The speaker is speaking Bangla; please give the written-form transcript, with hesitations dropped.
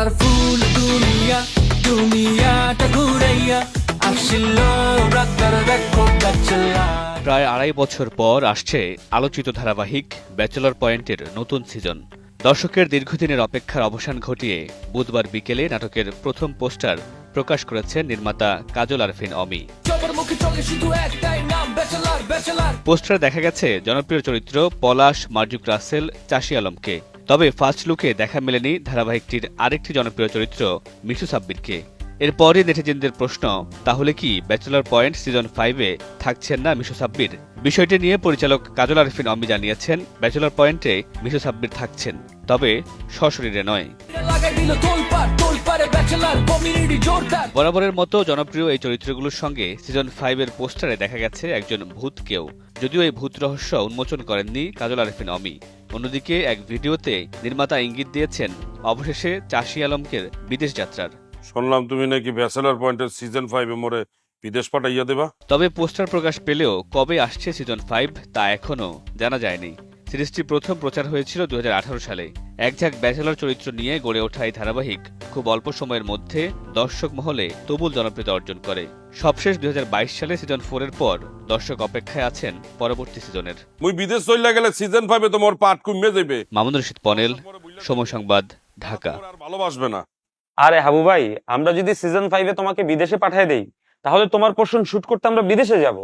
কালারফুল দুনিয়া দুনিয়াটা ঘুরাইয়া আসিল রাতার দেখো ব্যাচেলার। প্রায় ২.৫ বছর পর আসছে আলোচিত ধারাবাহিক ব্যাচেলর পয়েন্টের নতুন সিজন। দর্শকের দীর্ঘদিনের অপেক্ষার অবসান ঘটিয়ে বুধবার বিকেলে নাটকের প্রথম পোস্টার প্রকাশ করেছেন নির্মাতা কাজল আরফিন অমি। পোস্টারে দেখা গেছে জনপ্রিয় চরিত্র পলাশ, মার্জুক রাসেল, চাষী আলমকে। তবে ফার্স্ট লুকে দেখা মেলেনি ধারাবাহিকটির আরেকটি জনপ্রিয় চরিত্র মিশু সাব্বিরকে। এরপরই নেটিজেনদের প্রশ্ন, তাহলে কি ব্যাচেলর পয়েন্ট সিজন 5-এ থাকছেন না মিশু সাব্বির? বিষয়টি নিয়ে পরিচালক কাজল আরফিন অমি জানিয়েছেন, ব্যাচেলর পয়েন্টে মিশু সাব্বির থাকছেন, তবে সশরীরে নয়। বরাবরের মতো জনপ্রিয় এই চরিত্রগুলোর সঙ্গে সিজন 5-এর পোস্টারে দেখা গেছে একজন ভূতকেও, যদিও এই ভূত রহস্য উন্মোচন করেননি কাজল আরফিন অমি। অন্যদিকে এক ভিডিওতে নির্মাতা ইঙ্গিত দিয়েছেন অবশেষে চাষী আলমকের বিদেশ যাত্রার। শুনলাম তুমি নাকি ব্যাচেলর পয়েন্টের সিজন 5-এ মোরে বিদেশ পাঠাইয়া দেবা। তবে পোস্টার প্রকাশ পেলেও কবে আসছে সিজন 5 তা এখনও জানা যায়নি। সিরিজটি প্রথম প্রচার হয়েছিল 2018 সালে। একঝাঁক ব্যাচেলর চরিত্র নিয়ে গড়ে ওঠা এই ধারাবাহিক খুব অল্প সময়ের মধ্যে দর্শক মহলে তুমুল জনপ্রিয়তা অর্জন করে। সবশেষ 2022 সালে সিজন 4-এর পর দর্শক অপেক্ষায় আছেন পরবর্তী সিজনের। মুই বিদেশ চইলা গেলে সিজন 5-এ তোমার পাট কমে যাবে। মামুনুর রশিদ পনেল, সময় সংবাদ, ঢাকা। আর ভালোবাসবে না। আরে হাবু ভাই, আমরা যদি সিজন 5-এ তোমাকে বিদেশে পাঠিয়ে দেই, তাহলে তোমার পোর্শন শুট করতে আমরা বিদেশে যাব।